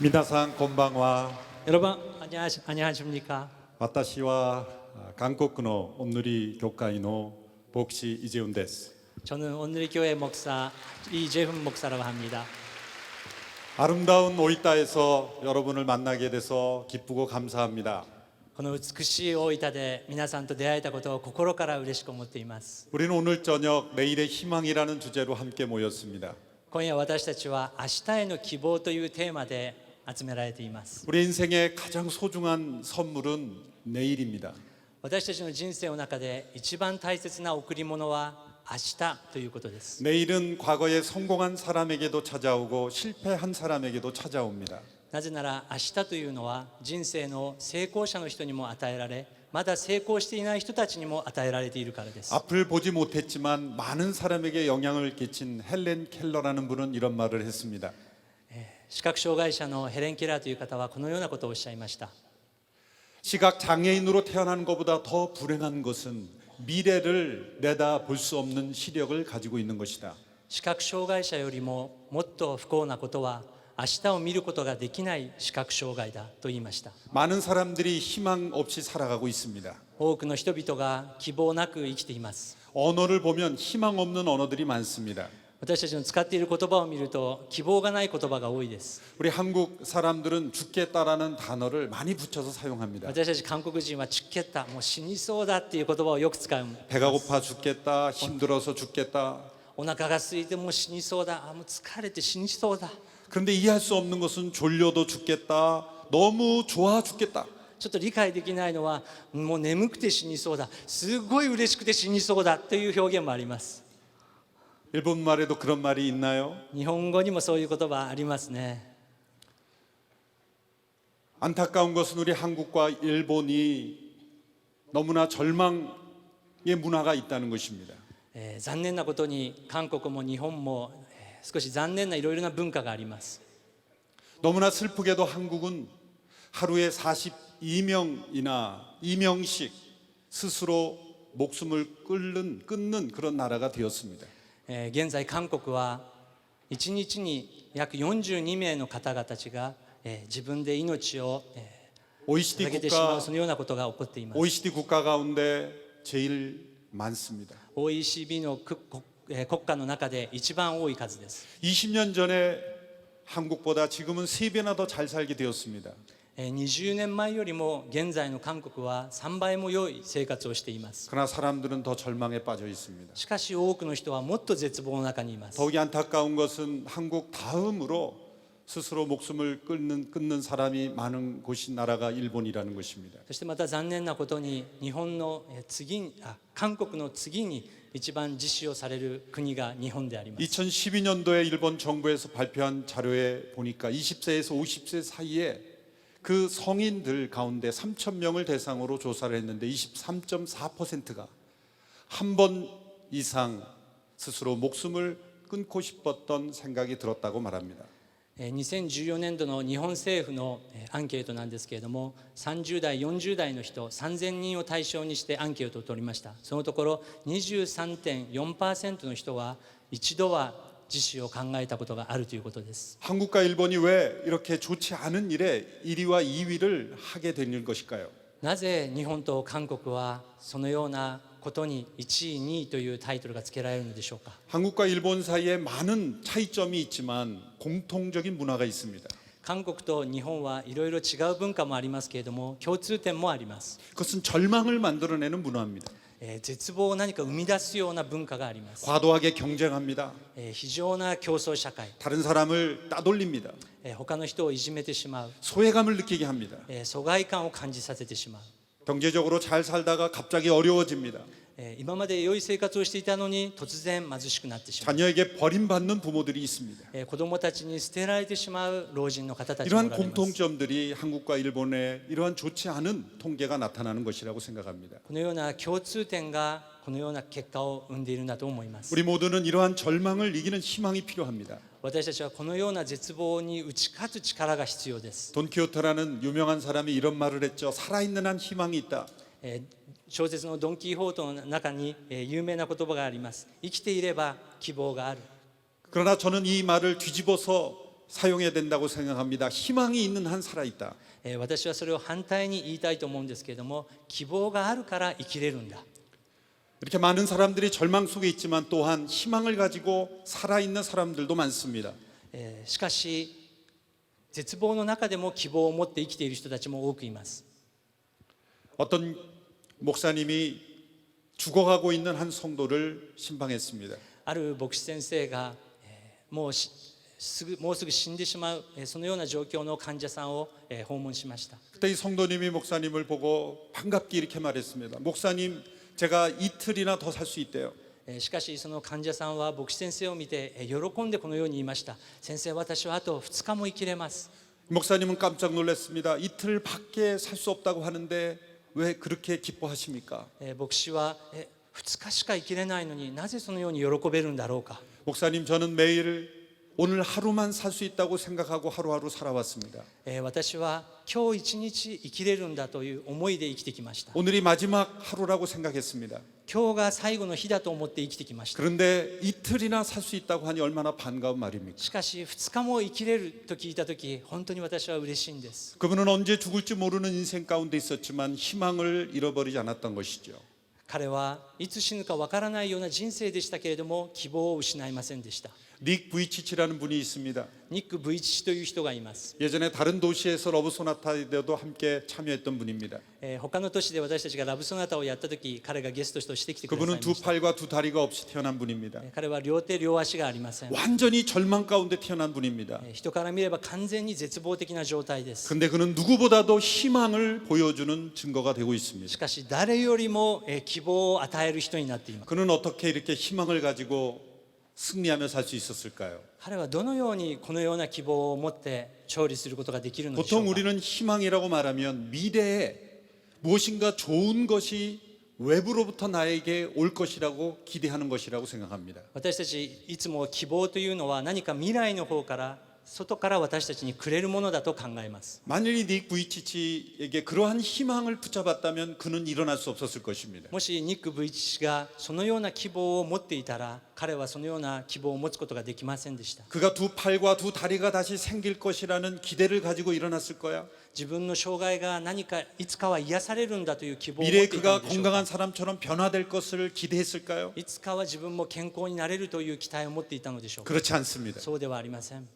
미나상 곤방와 여러분 안녕하십니까? 私は韓国のおぬり教会の牧師イジェウンです。 저는 오늘 교회 목사 이재훈 목사라고 합니다. 아름다운 오이타에서 여러분을 만나게 돼서 기쁘고 감사합니다. この美しい大分で皆さんと出会えたことを心から嬉しく思っています。 우리는 오늘 저녁 내일의 희망이라는 주제로 함께 모였습니다. 今夜私たちは明日への希望というテーマで集められています。 우리 인생의 가장 소중한 선물은 내일입니다. 私たちの人生の中で一番大切な贈り物は明日ということです。 내일은 과거에 성공한 사람에게도 찾아오고 실패한 사람에게도 찾아옵니다. なぜなら明日というのは人生の成功者の人にも与えられ、まだ成功していない人たちにも与えられているからです。 앞을 보지 못했지만 많은 사람에게 영향을 끼친 헬렌 켈러라는 분은 이런 말을 했습니다. 視覚障害者のヘレン・ケラーという方はこのようなことをおっしゃいました。 시각 장애인으로 태어난 것보다 더 불행한 것은 미래를 내다볼 수 없는 시력을 가지고 있는 것이다. 視覚障害者よりももっと不幸なことは明日を見ることができない視覚障害だと言いました。 많은 사람들이 희망 없이 살아가고 있습니다. 多くの人々が希望なく生きています。 언어를 보면 희망 없는 언어들이 많습니다. 私たちの使っている言葉を見ると希望がない言葉が多いです。 우리 한국 사람들은 죽겠다라는 단어를 많이 붙여서 사용합니다. 私たち韓国人はチュッケッタ、もう死にそうだっていう言葉をよく使う。 배가 고파 죽겠다, 힘들어서 죽겠다. お腹が空いてもう死にそうだ、もう疲れて死にそうだ。 그런데 이해할 수 없는 것은 졸려도 죽겠다, 너무 좋아 죽겠다. ちょっと理解できないのはもう眠くて死にそうだ、すごい嬉しくて死にそうだという表現もあります。 일본 말에도 그런 말이 있나요? 日本語にもそういう言葉ありますね。 안타까운 것은 우리 한국과 일본이 너무나 절망의 문화가 있다는 것입니다. 残念なことに韓国も日本も少し残念ないろいろな文化があります。 너무나 슬프게도 한국은 하루에 42명이나 2명씩 스스로 목숨을 끊는 그런 나라가 되었습니다. 現在韓国は1日に約42名の方々たちが自分で命を捧げてしまうそのようなことが起こっています。 OECD 국가 가운데 제일 많습니다. OECD の国家の中で一番多い数です。 20년 전에 한국보다 지금은 3배나 더 잘 살게 되었습니다. 20年前よりも現在の韓国は3倍も良い生活をしています。 그러나 사람들은 더 절망에 빠져 있습니다. しかし多くの人はもっと絶望の中にいます。 더욱이 안타까운 것은 한국 다음으로 스스로 목숨을 끊는 사람이 많은 곳이 나라가 일본이라는 것입니다. そしてまた残念なことに日本の韓国の次に一番自死をされる国が日本であります。 2012년도에 일본 정부에서 발표한 자료에 보니까 20세에서 50세 사이에 그 성인들 가운데 3,000명을 대상으로 조사를 했는데 23.4%가 한 번 이상 스스로 목숨을 끊고 싶었던 생각이 들었다고 말합니다. 2014年度の日本政府のアンケートなんですけれども、30代40代の人3000人を対象にしてアンケートを取りました。そのところ 23.4% の人は一度は自死を考えたことがあるということです。 한국과 일본이 왜 이렇게 좋지 않은 일에 1위와 2위를 하게 된 것일까요? なぜ日本と韓国はそのようなことに1位2位というタイトルがつけられるのでしょうか。 한국과 일본 사이에 많은 차이점이 있지만 공통적인 문화가 있습니다. 韓国と日本はいろいろ違う文化もありますけれども共通点もあります。 그것은 절망을 만들어내는 문화입니다. 絶望を何か生み出すような文化があります。 과도하게 경쟁합니다. 非常な競争社会、 다른 사람을 따돌립니다. 他の人をいじめてしまう、 소외감을 느끼게 합니다. 疎外感を感じさせてしまう。 경제적으로 잘 살다가 갑자기 어려워집니다. 今まで良い生活をしていたのに突然貧しくなってしまう。 자녀에게 버림받는 부모들이 있습니다. 子供たちに捨てられてしまう老人の方たちもおら 이러한 れます。 공통점들이 한국과 일본의 이러한 좋지 않은 통계가 나타나는 것이라고 생각합니다. このような共通点がこのような結果を生んでいるんだと思います。 우리 모두는 이러한 절망을 이기는 희망이 필요합니다. 私たちはこのような絶望に打ち勝つ力が必要です。 돈키호테라는 유명한 사람이 이런 말을 했죠. 살아있는 한 희망이 있다. 小説のドン・キホーテの中に有名な言葉があります。生きていれば希望がある。 그러나 저는 이 말을 뒤집어서 사용해야 된다고 생각합니다. 희망이 있는 한 살아있다. 私はそれを反対に言いたいと思うんですけれども、希望があるから生きれるんだ。 이렇게 많은 사람들이 절망 속에 있지만 또한 희망을 가지고 살아있는 사람들도 많습니다. しかし絶望の中でも希望を持って生きている人たちも多くいます。 어떤 목사님이 죽어가고 있는 한 성도를 신방했습니다. ある牧師先生がもうすぐ死んでしまうそのような状況の患者さんを訪問しました。 그때 이 성도님이 목사님을 보고 반갑게 이렇게 말했습니다. 목사님, 제가 이틀이나 더 살 수 있대요. しかしその患者さんは牧師先生を見て喜んでこのように言いました。先生、私はあと2日も生きれます。 목사님은 깜짝 놀랐습니다. 이틀밖에 살 수 없다고 하는데 왜 그렇게 기뻐하십니까? 牧師は2日しか生きれないのになぜそのように喜べるんだろうか。 목사님, 저는 매일 오늘 하루만 살 수 있다고 생각하고 하루하루 살아왔습니다. 私は今日一日生きれるんだという思いで生きてきました。 오늘이 마지막 하루라고 생각했습니다. 今日が最後の日だと思って生きてきました。 그런데 이틀이나 살 수 있다고 하니 얼마나 반가운 말입니까? しかし2日も生きれると聞いたとき、本当に私は嬉しいんです。 그분은 언제 죽을지 모르는 인생 가운데 있었지만 희망을 잃어버리지 않았던 것이죠. 彼はいつ死ぬかわからないような人生でしたけれども、希望を失いませんでした。 닉 부이치치라는 분이 있습니다. ニック・ブイチ氏という人がいます。 예전에 다른 도시에서 러브 소나타에도 함께 참여했던 분입니다. 他の都市で私たちがラブソナタをやったとき、彼がゲストとして来てください 그분은 ま 두 した。 팔과 두 다리가 없이 태어난 분입니다. 彼は両手両足がありません。 완전히 절망 가운데 태어난 분입니다. 人から見れば完全に絶望的な状態です。 근데 그는 누구보다도 희망을 보여주는 증거가 되고 있습니다. しかし誰よりも希望を与える人になっています。 그는 어떻게 이렇게 희망을 가지고 승리하며 살 수 있었을까요? 彼はどのようにこのような希望を持って勝利することができるのでしょ 보통 うか。 우리는 희망이라고 말하면 미래에 무엇인가 좋은 것이 외부로부터 나에게 올 것이라고 기대하는 것이라고 생각합니다. 私たちいつも希望というのは何か未来の方から外から私たちにくれるものだと考えます。 만일 닉 부이치치에게 그러한 희망을 붙잡았다면 그는 일어날 수 없었을 것입니다. もしニック・ブイチ氏がそのような希望を持っていたら、彼はそのような希望を持つことができませんでした。 그가 두 팔과 두 다리가 다시 생길 것이라는 기대를 가지고 일어났을 거야. 自分の障害が何かいつかは癒されるんだという希望を持っ 미래에 ていた 그가 のでしょうか。 건강한 사람처럼 변화될 것을 기대했을까요? いつかは自分も健康になれるという期待を持っていたのでしょうか。 그렇지 않습니다. そうではありません。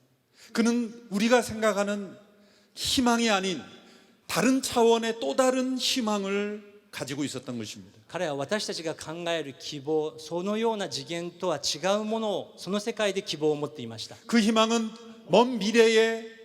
그는 우리가 생각하는 희망이 아닌 다른 차원의 또 다른 희망을 가지고 있었던 것입니다. 彼は私たちが考える希望、そのような次元とは違うものをその世界で希望を持っていました。 그 희망은 먼 미래에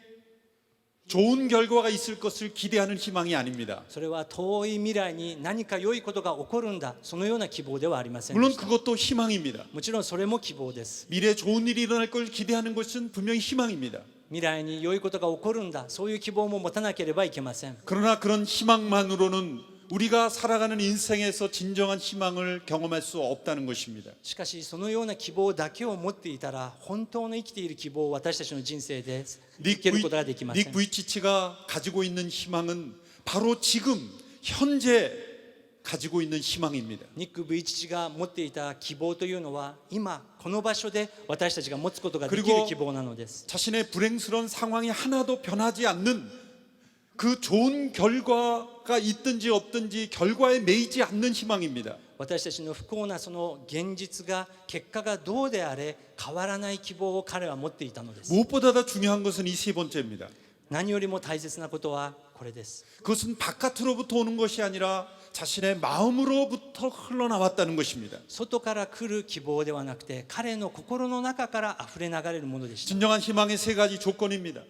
좋은 결과가 있을 것을 기대하는 희망이 아닙니다. それは遠い未来に何か良いことが起こるんだ、そのような希望ではありませんで 물론 した。 그것도 희망입니다. もちろんそれも希望です。 미래에 좋은 일이 일어날 걸 기대하는 것은 분명히 희망입니다. 未来に良いことが起こるんだ、そういう希望も持たなければいけません。 그러나 그런 희망만으로는 우리가 살아가는 인생에서 진정한 희망을 경험할 수 없다는 것입니다. しかしそのような希望だけを持っていたら、本当の生きている希望を私たちの人生で生きることができません。 닉 부이치치가 가지고 있는 희망은 바로 지금 현재 가지고 있는 희망입니다. ニック・ブイチ氏が持っていた希望というのは、今この場所で私たちが持つことができる希望なのです。 자신의 불행스러운 상황이 하나도 변하지 않는 그 좋은 결과가 있든지 없든지 결과에 매이지 않는 희망입니다. 私たちの不幸なその現実が、結果がどうであれ変わらない希望を彼は持っていたのです。 무엇보다 더 중요한 것은 이 세 번째입니다. 何よりも大切なことはこれです。 그것은 바깥으로부터 오는 것이 아니라 자신의 마음으로부터 흘러나왔다는 것입니다. 外から来る希望ではなくて、彼の心の中から溢れ流れるものでした。 진정한 희망의 세 가지 조건입니다.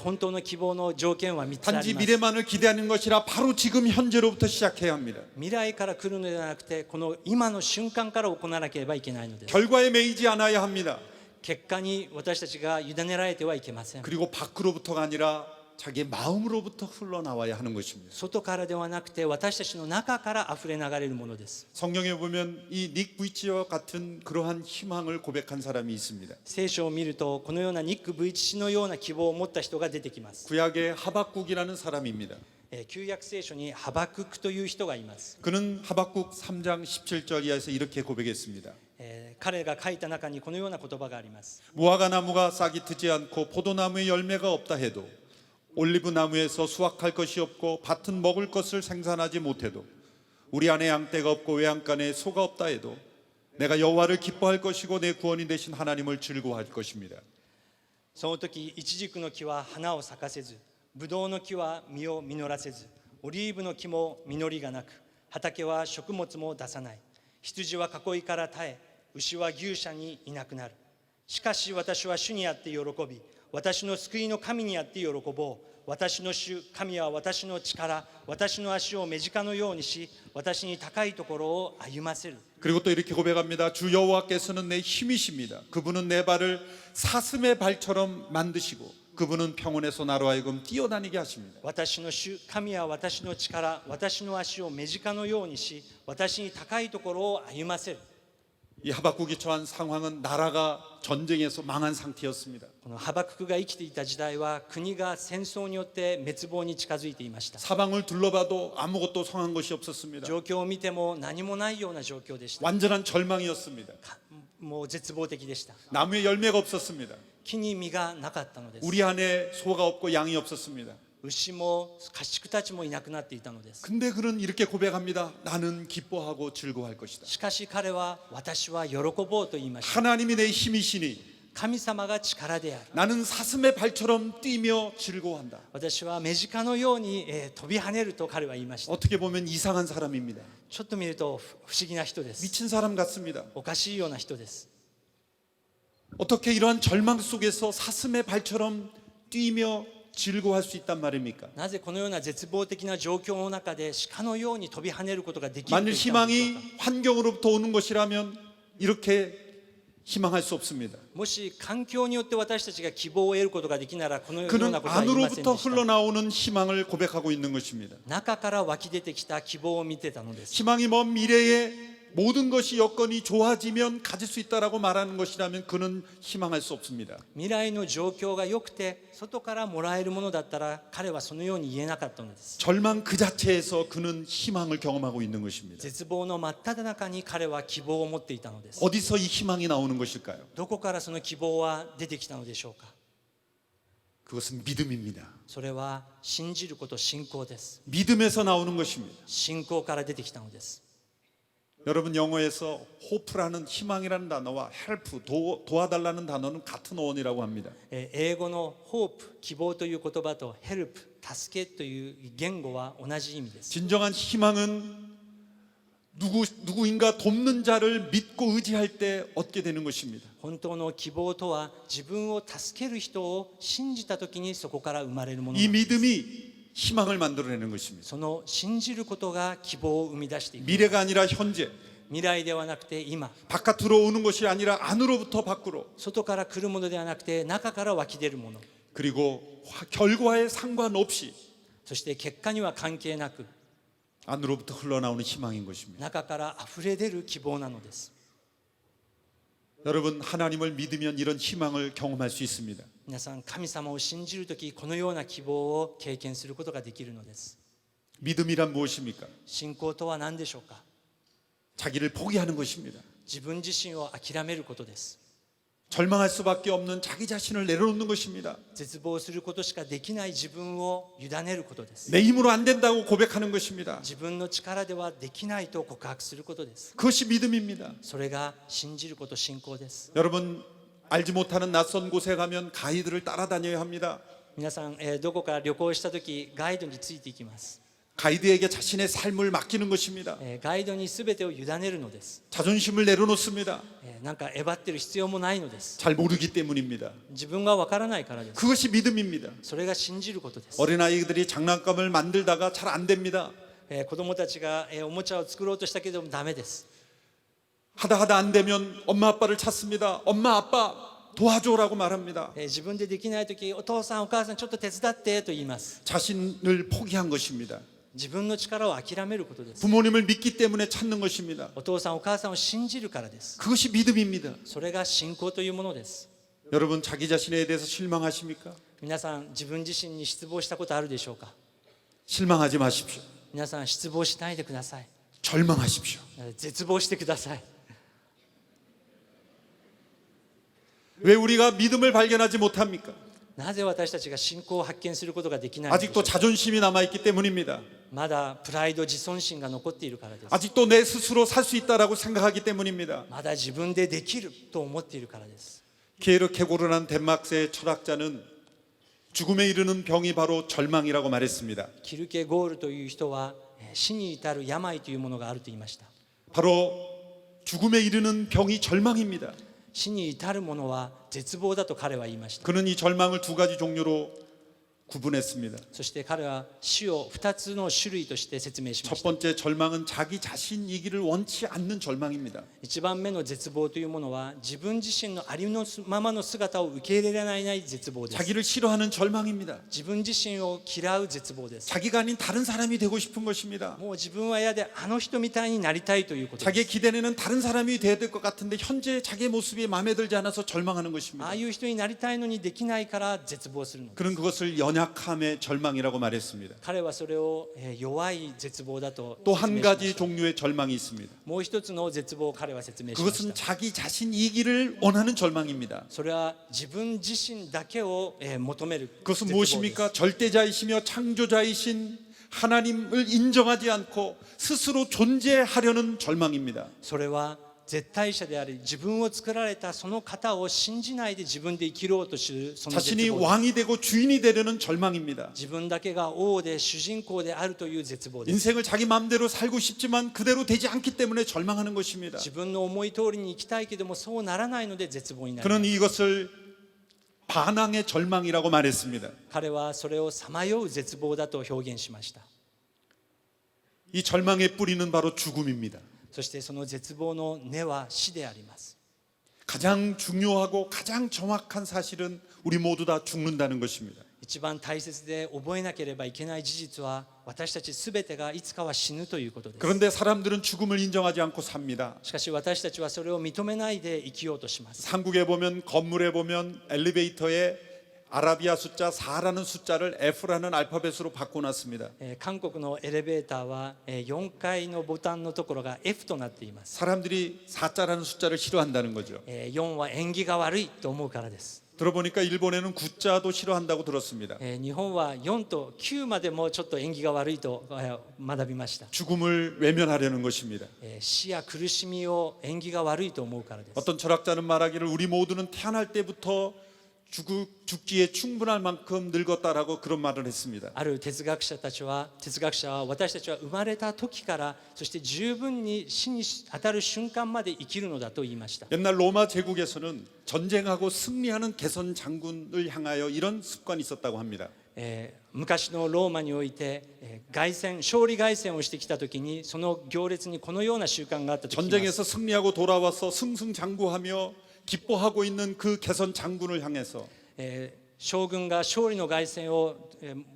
本当の希望の条件は3つあ 단지 ります。 미래만을 기대하는 것이라 바로 지금 현재로부터 시작해야 합니다. 未来から来るのではなくて、この今の瞬間から行わなければいけないのです。 결과에 매이지 않아야 합니다. 結果に私たちが委ねられてはいけません。 그리고 밖으로부터가 아니라 자기의 마음으로부터 흘러나와야 하는 것입니다. 外からではなくて、私たちの中から溢れ流れるものです。 성경에 보면 이 닉 부이치와 같은 그러한 희망을 고백한 사람이 있습니다. 聖書を見ると、このようなニック・ブイチ氏のような希望を持った人が出てきます。 구약의 하박국이라는 사람입니다. 旧約聖書にハバククという人がいます。 그는 하박국 3장 17절 이하에서 이렇게 고백했습니다. 彼が書いた中にこのような言葉があります。 무화과 나무가 싹이 트지 않고 포도나무에 열매가 없다 해도 올리브 나무에서 수확할 것이 없고 밭은 먹을 것을 생산하지 못해도 우리 안에 양떼가 없고 외양간에 소가 없다 해도 내가 여호와를 기뻐할 것이고 내 구원이 되신 하나님을 즐거워할 것입니다. その時イチジクの木は花を咲かせず、ブドウの木は実を実らせず、オリーブの木も実りがなく、畑は食物も出さない。羊は囲いから絶え、牛は牛舎にいなくなる。しかし私は主にあって喜び、私の救いの神にあって喜ぼう。私の主神は私の力、私の足を目近のようにし、私に高いところを歩ませる。 그리고 또 이렇게 고백합니다. 주 여호와께서는 내 힘이십니다. 그분은 내 발을 사슴의 발처럼 만드시고 그분은 평온에서 나로 하여금 뛰어다니게 하십니다. 私の主神は私の力、私の足を目近のようにし、私に高いところを歩ませる。 이 하박국이 처한 상황은 나라가 전쟁에서 망한 상태였습니다. このハバククが生きていた時代は国が戦争によって滅亡に近づいていました。 사방을 둘러봐도 아무것도 성한 것이 없었습니다. 状況を見ても何もないような状況でした。 완전한 절망이었습니다. もう絶望的でした。 나무에 열매가 없었습니다. 木に実がなかったのです。 우리 안에 소가 없고 양이 없었습니다. 牛も家畜たちもいなくなっていたのです。 근데 그는 이렇게 고백합니다. 나는 기뻐하고 즐거워할 것이다. しかし彼は私は喜ぼうと言いました。 하나님이 내 힘이시니 神様が力である。 나는 사슴의 발처럼 뛰며 즐거워한다. 私は目近のように、飛び跳ねると彼は言いました。 어떻게 보면 이상한 사람입니다. ちょっと見ると不思議な人です。 미친 사람 같습니다. おかしいような人です。 어떻게 이러한 절망 속에서 사슴의 발처럼 뛰며 즐거워할 수 있단 말입니까? なぜこのような絶望的な状況の中で鹿のように飛び跳ねることができると 만일 言ったのでしょう 희망이 か。 환경으로부터 오는 것이라면 이렇게 희망할 수 없습니다. もし環境によって私たちが希望を得ることができならこのよう 그는 なことは言いません 안으로부터 でした。 흘러나오는 희망을 고백하고 있는 것입니다. 中から湧き出てきた希望を見てたのです。 희망이 먼 미래에 모든 것이 여건이 좋아지면 가질 수 있다라고 말하는 것이라면 그는 희망할 수 없습니다. 未来の状況が良くて外からもらえるものだったら彼はそのように言えなかったのです。 절망 그 자체에서 그는 희망을 경험하고 있는 것입니다. 絶望の真っ只中に彼は希望を持っていたのです。 어디서 이 희망이 나오는 것일까요? どこからその希望は出てきたのでしょうか。 그것은 믿음입니다. それは信じること、信仰です。 믿음에서 나오는 것입니다. 信仰から出てきたのです。 여러분 영어에서 hope라는 희망이라는 단어와 help 도와달라는 단어는 같은 어원이라고 합니다. 英語の hope 希望という言葉と help 助けという言語は同じ意味です。 진정한 희망은 누구인가 돕는 자를 믿고 의지할 때 얻게 되는 것입니다. 本当の希望とは自分を助ける人を信じた時にそこから生まれるもの 이 なんです。 믿음이 희망을 만들어내는 것입니다. その信じることが希望を生み出していく。 미래가 아니라 현재, 未来ではなくて今、 바깥으로 오는 것이 아니라 안으로부터 밖으로, 外から来るものではなくて中から湧き出るもの、 그리고 결과에 상관없이 そして結果には関係なく 안으로부터 흘러나오는 희망인 것입니다. 中から溢れ出る希望なのです。 여러분 하나님을 믿으면 이런 희망을 경험할 수 있습니다. 皆さん神様を信じるときこのような希望を経験することができるのです。 믿음이란 무엇입니까? 信仰とは何でしょうか。 자기를 포기하는 것입니다. 自分自身を諦めることです。 절망할 수밖에 없는 자기 자신을 내려놓는 것입니다. 絶望することしかできない自分を委ねることです。 내 힘으로 안 된다고 고백하는 것입니다. 自分の力ではできないと告白することです。 그것이 믿음입니다. それが信じること、信仰です。 여러분 알지 못하는 낯선 곳에 가면 가이드를 따라다녀야 합니다. 皆さん、どこか旅行したときガイドについていきます。 가이드에게 자신의 삶을 맡기는 것입니다. ガイドに全てを委ねるのです。 자존심을 내려놓습니다. なんかえばってる必要もないのです。 잘 모르기 때문입니다. 自分がわからないからです。 그것이 믿음입니다. それが信じることです。 어린아이들이 장난감을 만들다가 잘 안 됩니다. 子供たちがおもちゃを作ろうとしたけどもダメです。 하다 안 되면 엄마 아빠를 찾습니다. 엄마 아빠 도와줘라고 말합니다. 自分でできないときお父さんお母さんちょっと手伝ってと言います。 자신을 포기한 것입니다. 自分の力を諦めることです。 부모님을 믿기 때문에 찾는 것입니다. お父さんお母さんを信じるからです。 그것이 믿음입니다. それが信仰というものです。 여러분 자기 자신에 대해서 실망하십니까? 皆さん自分自身に失望したことあるでしょうか。 실망하지 마십시오. 皆さん失望しないでください。 절망하십시오. 絶望してください。왜 우리가 믿음을 발견하지 못합니까? なぜ私たちが信仰を発見することができないのでしょう 아직도 か。 자존심이 남아있기 때문입니다. まだプライド自尊心が残っているからです。 아직도 내 스스로 살 수 있다라고 생각하기 때문입니다. まだ自分でできると思っているからです。 게르케고르라는 덴마크의 철학자는 죽음에 이르는 병이 바로 절망이라고 말했습니다. キルケゴールという人は死に至る病というものがあると言いました。 바로 죽음에 이르는 병이 절망입니다. 死に至るものは絶望だと彼は言いました。 그는 이 절망을 두 가지 종류로 구분했습니다. そして彼は死を2つの種類として説明しま 첫 した。 번째 절망은 자기 자신이기를 원치 않는 절망입니다. 1番目の絶望というものは自分自身のありのままの姿を受け入れられない絶望です。 자기를 싫어하는 절망입니다. 自分自身を嫌う絶望です。 자기가 아닌 다른 사람이 되고 싶은 것입니다. もう自分は嫌であの人みたいになりたいということです。 자기의 기대는 다른 사람이 돼야 될 것 같은데 현재 자기의 모습이 마음에 들지 않아서 절망하는 あ 것입니다. あいう人になりたいのにできないから絶望するのです。 그는 그것을 연약함의 절망이라고 말했습니다. 彼はそれを弱い絶望だと 또 説 한 明しま 가지 した。 종류의 절망이 있습니다. もう一つの絶望を彼は説明しまし 그것은 た。 자기 자신이기를 원하는 절망입니다. それは自分自身だけを求める絶 그것은 望です。 무엇입니까? 절대자이시며 창조자이신 하나님을 인정하지 않고 스스로 존재하려는 절망입니다. それは絶対者であり自分を作られたその方を信じないで自分で生きようとするその絶 자신이 望です。 왕이 되고 주인이 되려는 절망입니다. 自分だけが王で主人公であるという絶望です。 인생을 자기 마음대로 살고 싶지만 그대로 되지 않기 때문에 절망하는 것입니다. 自分の思い通りに生きたいけどもそうならないので絶望になりま 그는 す。 이것을 반항의 절망이라고 말했습니다. 彼はそれをさまよう絶望だと表現しました。 이 절망의 뿌리는 바로 죽음입니다. そしてその絶望の根は死であります。 가장 중요하고 가장 정확한 사실은 우리 모두 다 죽는다는 것입니다. 一番大切で覚えなければいけない事実は私たちすべてがいつかは死ぬということです。 그런데 사람들은 죽음을 인정하지 않고 삽니다. しかし私たちはそれを認めないで生きようとします。 한국에 보면 건물에 보면 엘리베이터에 아라비아 숫자 4라는 숫자를 F라는 알파벳으로 바꿔놨습니다. 韓国のエレベーターは4階のボタンのところが F となっています。 사람들이 4자라는 숫자를 싫어한다는 거죠. 4は縁起が悪いと思うからです。 들어보니까 일본에는 9자도 싫어한다고 들었습니다. 日本は4と9までもちょっと縁起が悪いと学びました。 죽음을 외면하려는 것입니다. 死や苦しみを縁起が悪いと思うからです。 어떤 철학자는 말하기를 우리 모두는 태어날 때부터 죽기에 충분할 만큼 늙었다라고 그런 말을 했습니다. ある哲学者は私たちは生まれた時からそして十分に死に当たる瞬間まで生きるのだと言いました。 옛날 로마 제국에서는 전쟁하고 승리하는 개선 장군을 향하여 이런 습관이 있었다고 합니다. 昔のローマにおいて勝利凱旋をしてきた時にその行列にこのような習慣があったと聞きます。 전쟁에서 승리하고 돌아와서 승승장구하며 기뻐하고 있는 그 개선 장군을 향해서 将軍が勝利の凱旋を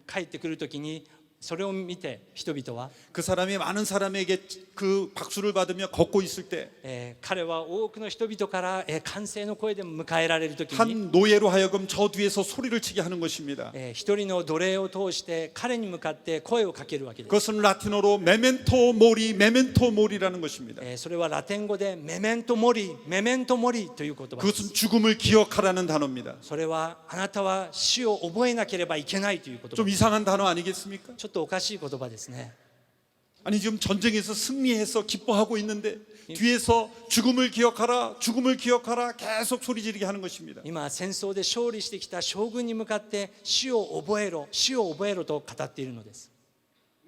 帰ってくる時にそれを見て人々は 그 사람이 많은 사람에게 그 박수를 받으며 걷고 있을 때 彼は多くの人々から歓声の声で迎えられる時に 한 노예로 하여금 저 뒤에서 소리를 치게 하는 것입니다. 一人の奴隷を通して彼に向かって声をかけるわけです。 그것은 라틴어로 메멘토 모리 메멘토 모리라는 것입니다. それはラテン語でメメントモリメメントモリという言葉です。 그것은 죽음을 기억하라는 단어입니다. それはあなたは死を覚えなければいけないという言葉 좀 です。 이상한 단어 아니겠습니까? ちょっとおかしい言葉ですね。 아니 지금 전쟁에서 승리해서 기뻐하고 있는데 뒤에서 죽음을 기억하라 죽음을 기억하라 계속 소리 지르게 하는 것입니다. 今戦争で勝利してきた将軍に向かって死を覚えろ死を覚えろと語っているのです。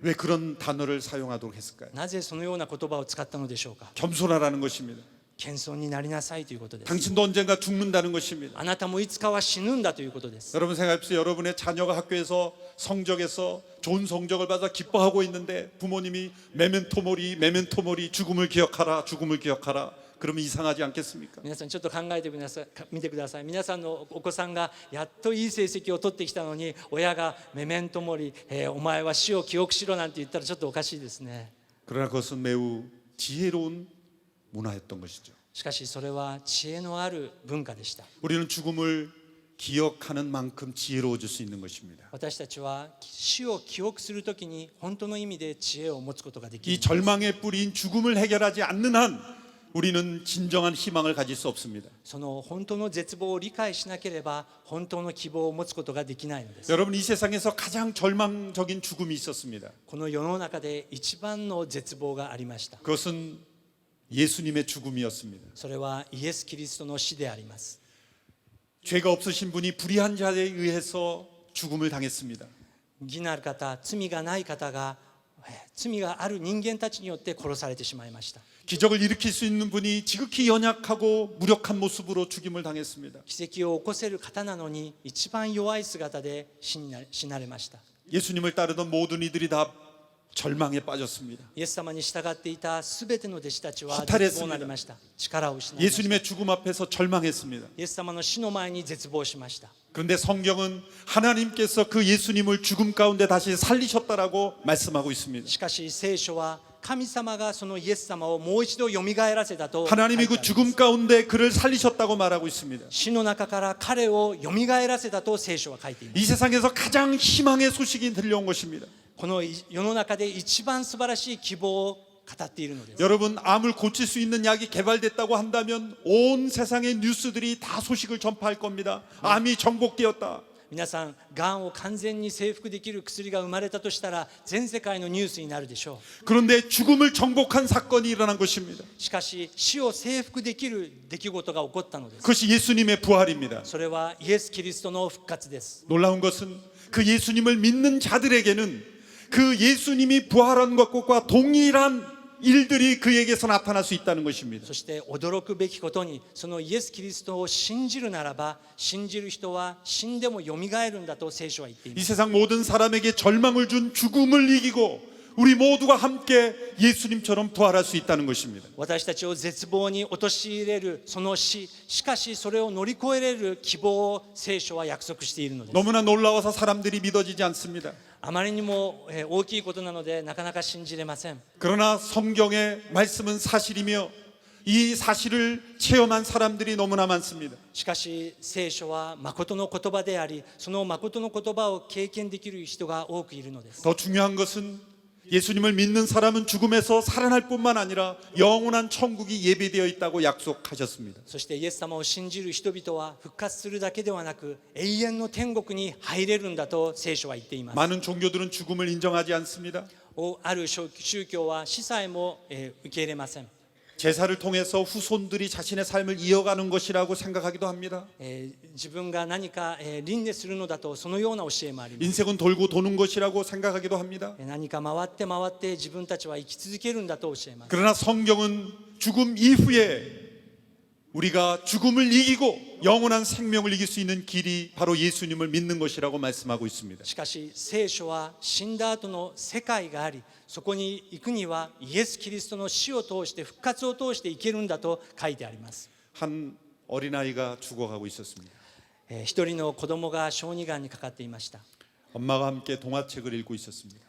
왜 그런 단어를 사용하도록 했을까요? なぜそのような言葉を使ったのでしょうか。 겸손하라는 것입니다. 謙遜になりなさいということです。 당신도 언젠가 죽는다는 것입니다. あなたもいつかは死ぬんだということです。 여러분 생각해보세요. 여러분의 자녀가 학교에서 성적에서 좋은 성적을 받아 기뻐하고 있는데 부모님이 메멘토모리 메멘토모리 죽음을 기억하라 죽음을 기억하라 그러면 이상하지 않겠습니까? 皆さんちょっと考えてみてください。皆さんのお子さんがやっといい成績を取ってきたのに親がメメントモリ、お前は死を記憶しろなんて言ったらちょっとおかしいですね。 그러나 그것은 매우 지혜로운 문화였던 것이죠. しかしそれは知恵のある文化でした。 우리는 죽음을 기억하는 만큼 지혜로워질 수 있는 것입니다. 私たちは死を記憶するときに本当の意味で知恵を持つことができ 이 る。 절망의 뿌리인 죽음을 해결하지 않는 한 우리는 진정한 희망을 가질 수 없습니다. その本当の絶望を理解しなければ本当の希望を持つことができないのです。 여러분, 이 세상에서 가장 절망적인 죽음이 있었습니다. この世の中で一番の絶望がありました。 그것은 예수님의 죽음이었습니다. それはイエス・キリストの死であります。 죄가 없으신 분이 불의한 자에 의해서 죽음을 당했습니다. 義なる方、罪がない方が罪がある人間たちによって殺されてしまいました。 기적을 일으킬 수 있는 분이 지극히 연약하고 무력한 모습으로 죽임을 당했습니다. 奇跡を起こせる方なのに一番弱い姿で死なれました。 예수님을 따르던 모든 이들이 다 절망에 빠졌습니다. イエス様に従っていたすべての弟子たちは 허탈했습니다. 絶望になりました。力を失いました。 예수님의 죽음 앞에서 절망했습니다. イエス様の死の前に絶望しました。 그런데 성경은 하나님께서 그 예수님을 죽음 가운데 다시 살리셨다라고 말씀하고 있습니다. しかし聖書は神様がそのイエス様をもう一度よみがえらせたと書いてあり 하나님이 ま 그 す。 죽음 가운데 그를 살리셨다고 말하고 있습니다. 死の中から彼をよみがえらせたと聖書は書いています。 이 세상에서 가장 희망의 소식이 들려온 것입니다. この世の中で一番素晴らしい希望を語っているのです。 여러분, 암을 고칠 수 있는 약이 개발됐다고 한다면 온 세상의 뉴스들이 다 소식을 전파할 겁니다. 암이 정복되었다. 皆さん、がんを完全に征服できる薬が生まれたとしたら全世界のニュースになるでしょ 그런데 죽음을 정복한 사건이 일어난 것입니다. う。しかし死を征服できる出来事が起こったのです。 그것이 예수님의 부활입니다. それはイエス・キリストの復活です。 놀라운 것은 그 예수님을 믿는 자들에게는 그 예수님이 부활한 것과 동일한 일들이 그에게서 나타날 수 있다는 것입니다. そして驚くべきことに、そのイエス・キリストを信じるならば信じる人は死んでもよみがえるんだと聖書は言っていま 이 す。 세상 모든 사람에게 절망을 준 죽음을 이기고 우리 모두가 함께 예수님처럼 부활할 수 있다는 것입니다. 私たちを絶望に陥れるその死、しかしそれを乗り越えれる希望を聖書は約束しているのです。 너무나 놀라워서 사람들이 믿어지지 않습니다. あまりにも大きいことなのでなかなか信じれません。 그러나 성경의 말씀은 사실이며 이 사실을 체험한 사람들이 너무나 많습니다. しかし聖書は誠の言葉であり、その誠の言葉を経験できる人が多くいるのです。 더 중요한 것은 예수님을 믿는 사람은 죽음에서 살아날 뿐만 아니라 영원한 천국이 예비되어 있다고 약속하셨습니다. そしてイエス様を信じる人々は復活するだけではなく永遠の天国に入れるんだと聖書は言っています。 많은 종교들은 죽음을 인정하지 않습니다. ある宗教は死さえも受け入れません。 제사를 통해서 후손들이 자신의 삶을 이어가는 것이라고 생각하기도 합니다. 自分が何か輪廻するのだとそのような教えもあります。 인생은 돌고 도는 것이라고 생각하기도 합니다. 何か回って回って自分たちは生き続けるんだと教えます。 그러나 성경은 죽음 이후에 우리가 죽음을 이기고 영원한 생명을 이길 수 있는 길이 바로 예수님을 믿는 것이라고 말씀하고 있습니다. しかし聖書は死んだ後の世界があり、そこに行くにはイエス・キリストの死を通して復活を通して行けるんだと書いてあります。 한 어린아이가 죽어가고 있었습니다. 一人の子供が小児がんにかかっていました。 엄마가 함께 동화책을 읽고 있었습니다.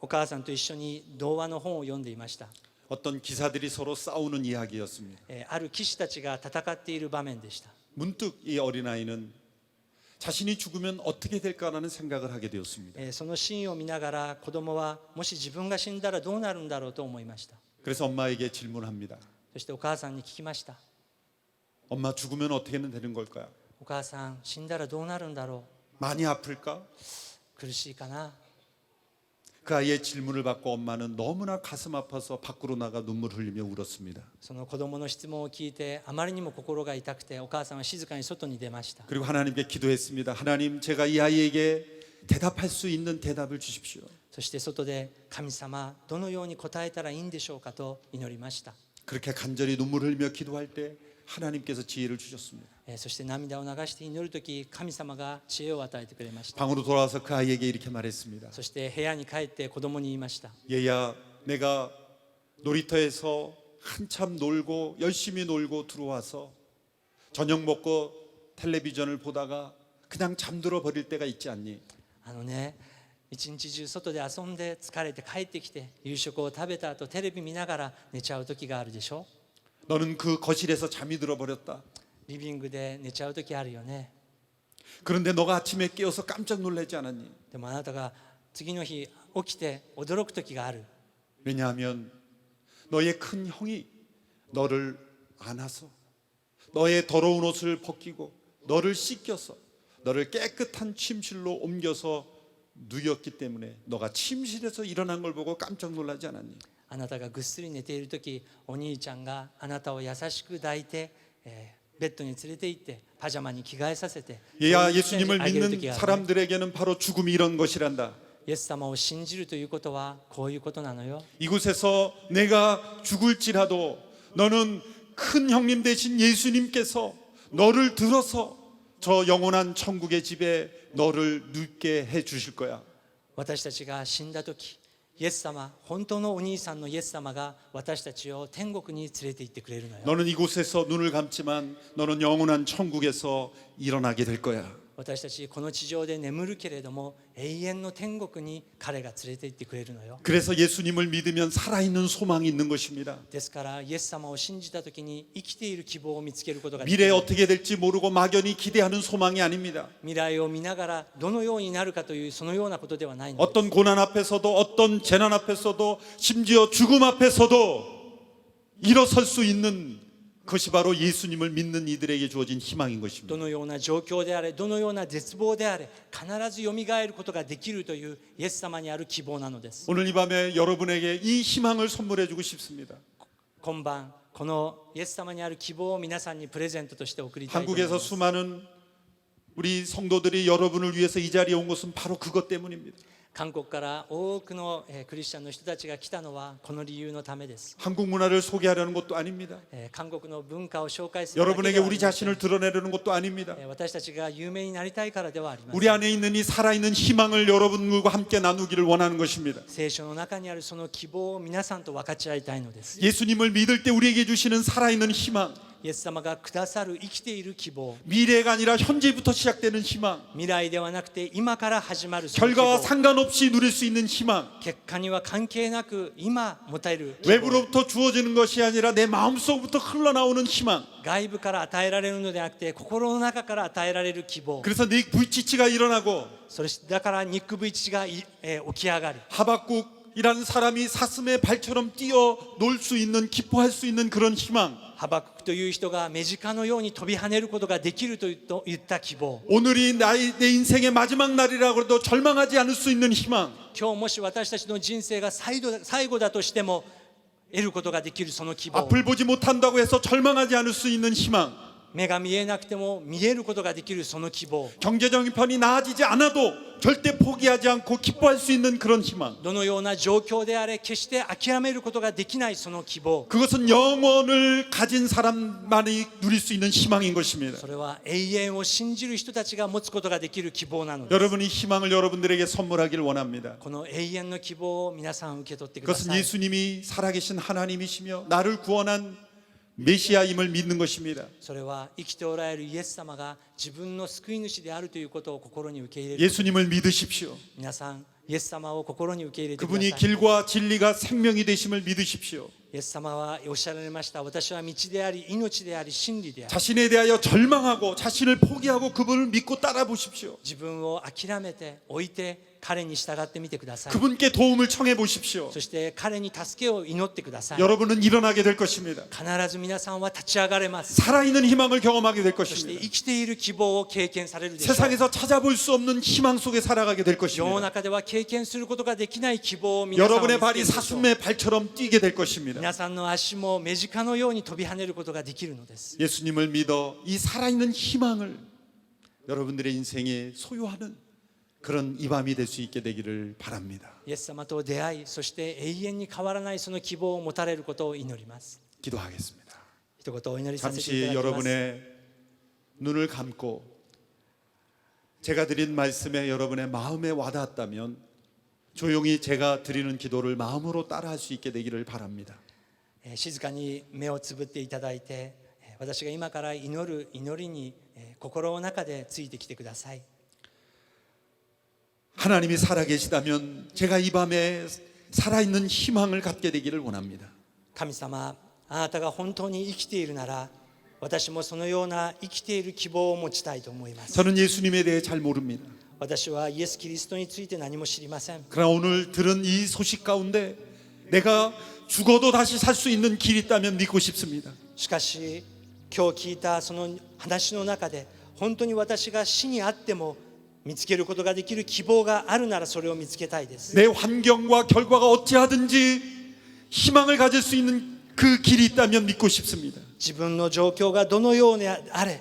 お母さんと一緒に童話の本を読んでいました。 어떤 기사들이 서로 싸우는 이야기였습니다. ある騎士たちが戦っている場面でした。 문득 이 어린아이는 자신이 죽으면 어떻게 될까라는 생각을 하게 되었습니다. そのシーンを見ながら子供はもし自分が死んだらどうなるんだろうと思いました。 그래서 엄마에게 질문합니다. そしてお母さんに聞きました。 엄마, 죽으면 어떻게 되는 걸까요? お母さん、死んだらどうなるんだろ 많이 아플까? う、苦しいかな。 그 아이의 질문을 받고 엄마는 너무나 가슴 아파서 밖으로 나가 눈물 흘리며 울었습니다. その子供の質問を聞いてあまりにも心が痛くてお母さんは静かに外に出ました。 그리고 하나님께 기도했습니다. 하나님, 제가 이 아이에게 대답할 수 있는 대답을 주십시오. そして外で神様、どのように答えたらいいんでしょうかと祈りました。 그렇게 간절히 눈물 흘리며 기도할 때 하나님께서 지혜를 주셨습니다. そして涙を流して祈るとき神様が知恵を与えてくれました。 방으로 돌아와서 그 아이에게 이렇게 말했습니다. そして部屋に帰って子供に言いました。 얘야, 내가 놀이터에서 한참 놀고 열심히 놀고 들어와서 저녁 먹고 텔레비전을 보다가 그냥 잠들어 버릴 때가 있지 않니? 一日中外で遊んで疲れて帰ってきて夕食を食べた後テレビ見ながら寝ちゃう時があるでしょ。 너는 그 거실에서 잠이 들어 버렸다. リビングで寝ちゃう時あるよね。 그런데 너가 아침에 깨어서 깜짝 놀라지 않았니? でもあなたが次の日起きて驚く時がある。 왜냐하면 너의 큰 형이 너를 안아서 너의 더러운 옷을 벗기고 너를 씻겨서 너를 깨끗한 침실로 옮겨서 누였기 때문에 너가 침실에서 일어난 걸 보고 깜짝 놀라지 않았니? あなたがぐっすり寝ている時、お兄ちゃんがあなたを優しく抱いて、ベッドに連れて行ってパジャマに着替えさせて 야, そういう時に 예수님을 あげる 믿는 時があるね。 사람들에게는 바로 죽음이 이런 것이란다. イエス様を信じるということはこういうことなのよ。 이곳에서 내가 죽을지라도 너는 큰 형님 되신 예수님께서 너를 들어서 저 영원한 천국의 집에 너를 눕게 해 주실 거야. 私たちが死んだ時、イエス様、本当のお兄さんのイエス様が私たちを天国に連れて行ってくれるのよ。 너는 이곳에서 눈을 감지만 너는 영원한 천국에서 일어나게 될 거야. 私たちこの地上で眠るけれども永遠の天国に彼が連れて行ってくれるのよ。 그래서 예수님을 믿으면 살아있는 소망이 있는 것입니다. ですからイエス様を信じた時に生きている希望を見つけることができ 미래에 る。 어떻게 될지 모르고 막연히 기대하는 소망이 아닙니다. 未来を見ながらどのようになるかというそのようなことではないのです。 어떤 고난 앞에서도 어떤 재난 앞에서도 심지어 죽음 앞에서도 일어설 수 있는 그것이 바로 예수님을 믿는 이들에게 주어진 희망인 것입니다. どのような状況であれ、どのような絶望であれ、必ずよみがえることができるというイエス様にある希望なのです。 오늘 이 밤에 여러분에게 이 희망을 선물해 주고 싶습니다. 今晩このイエス様にある希望を皆さんにプレゼントとして送りたいと思い 한국에서 ます。 수많은 우리 성도들이 여러분을 위해서 이 자리에 온 것은 바로 그것 때문입니다. 韓国から多くのクリスチャンの人たちが来たのはこの理由のためです。 한국 문화를 소개하려는 것도 아닙니다. 韓国の文化を紹介するだけ 여러분에게 ではあ 우리 りません。 자신을 드러내려는 것도 아닙니다. 私たちが有名になりたいからではありませ 우리 ん。 안에 있는 이 살아있는 희망을 여러분들과 함께 나누기를 원하는 것입니다. 聖書の中にあるその希望を皆さんと分かち合いたいのです。 예수님을 믿을 때 우리에게 주시는 살아있는 희망, イエス様がくださる生きている希望、 미래가 아니라 현재부터 시작되는 희망, 未来ではなくて今から始まるその希 결과와 望、 상관없이 누릴 수 있는 희망, 結果には関係なく今持てる希望、 외부로부터 주어지는 것이 아니라 내 마음속부터 흘러나오는 희망. 外部から与えられるのではなくて心の中から与えられる希望、 그래서 네 불치치가 일어나고 それだから肉ぶちが起き上がる。 하박국이라는 사람이 사슴의 발처럼 뛰어 놀 수 있는, 기뻐할 수 있는 그런 희망. ハバククという人が目近のように飛び跳ねることができると言った希望。 오늘이 내 인생의 마지막 날이라고 해도 절망하지 않을 수 있는 희망. 今日もし私たちの人生が最後だとしても得ることができるその希望。 앞을 보지 못한다고 해서 절망하지 않을 수 있는 희망. 目が見えなくても見えることができるその希望。 경제적인 편이 나아지지 않아도 절대 포기하지 않고 기뻐할 수 있는 그런 희망. どのような状況であれ決して諦めることができないその希望。 그것은 영혼을 가진 사람만이 누릴 수 있는 희망인 것입니다. それは永遠を信じる人たちが持つことができる希望なのです。 여러분이 희망을 여러분들에게 선물하기를 원합니다. この永遠の希望を皆さん受け取ってくだ 그것은 さい。 예수님이 살아계신 하나님이시며 나를 구원한 메시아임을 믿는 것입니다. それは生きておられるイエス様が自分の救い主であるということを心に受け入れる。 예수님을 믿으십시오. 皆さんイエス様を心に受け入れてくださ 그분이 い。 길과 진리가 생명이 되심을 믿으십시오. イエス様はおっしゃられました。私は道であり命であり真理である。 자신에 대하여 절망하고 자신을 포기하고 그분을 믿고 따라 보십시오. 自分を諦めて置いて彼に従ってみてください。 그분께 도움을 청해 보십시오. そして彼に助けを祈ってください。 여러분은 일어나게 될 것입니다. 必ず皆さんは立ち上がれます。 살아있는 희망을 경험하게 될 そして 것입니다. 生きている希望を経験されるでしょう。 세상에서 찾아볼 수 없는 희망 속에 살아가게 될 世の 것입니다. 中では経験することができない希望を皆さんは見 여러분의 つけ 발이 るでしょう。 사슴의 발처럼 뛰게 될 것입니다. 皆さんの足も目近のように飛び跳ねることができるのです。 예수님을 믿어 이 살아있는 희망을 여러분들의 인생에 소유하는 그런 이 밤이 될 수 있게 되기를 바랍니다. イエス様と出会い、そして永遠に変わらないその希望を持たれることを祈ります。 기도하겠습니다. 一言お祈りさせてい 잠시 ただきます。 여러분의 눈을 감고 제가 드린 말씀에 여러분의 마음에 와닿았다면 조용히 제가 드리는 기도를 마음으로 따라할 수 있게 되기를 바랍니다. 静かに目をつぶっていただいて、私が今から祈る祈りに心の中でついてきてください。 하나님이 살아계시다면 제가 이 밤에 살아있는 희망을 갖게 되기를 원합니다. 神様、あなたが本当に生きているなら、私もそのような生きている希望を持ちたいと思います。 저는 예수님에 대해 잘 모릅니다. 私はイエス・キリストについて何も知りません。 그러나 오늘 들은 이 소식 가운데 내가 죽어도 다시 살 수 있는 길이 있다면 믿고 싶습니다. しかし今日聞いたその話の中で、本当に私が死にあっても見つけることができる希望があるならそれを見つけたいです。 내 환경과 결과가 어찌하든지 희망을 가질 수 있는 그 길이 있다면 믿고 싶습니다. 自分の状況がどのようであれ、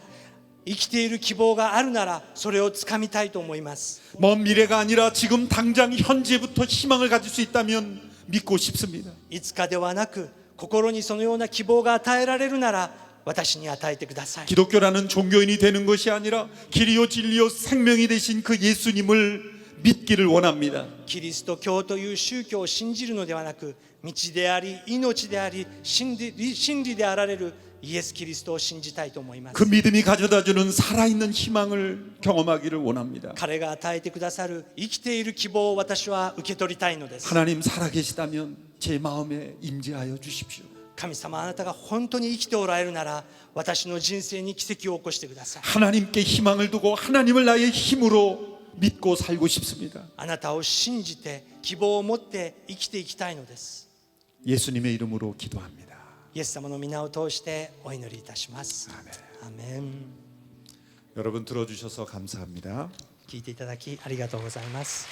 生きている希望があるならそれをつかみたいと思います。 먼 미래가 아니라 지금 당장 현재부터 희망을 가질 수 있다면 믿고 싶습니다. いつかではなく、心にそのような希望が与えられるなら私に与えてください。 기독교라는 종교인이 되는 것이 아니라 길이요 진리요 생명이 되신 그 예수님을 믿기를 원합니다. キリスト教という宗教を信じるのではなく、道であり命であり真理であられるイエス・キリストを信じたいと思います。 그 믿음이 가져다주는 살아있는 희망을 경험하기를 원합니다. 彼が与えてくださる生きている希望を私は受け取りたいのです。 하나님 살아계시다면 제 마음에 임재하여 주십시오. 神様、あなたが本当に生きておられるなら私の人生に奇跡を起こしてください。 하나님께 희망을 두고 하나님을 나의 힘으로 믿고 살고 싶습니다. あなたを信じて希望を持って生きていきたいのです。 예수님의 이름으로 기도합니다. イエス様の皆を通してお祈りいたします。アーメン。 여러분 들어주셔서 감사합니다. 聞いていただきありがとうございます。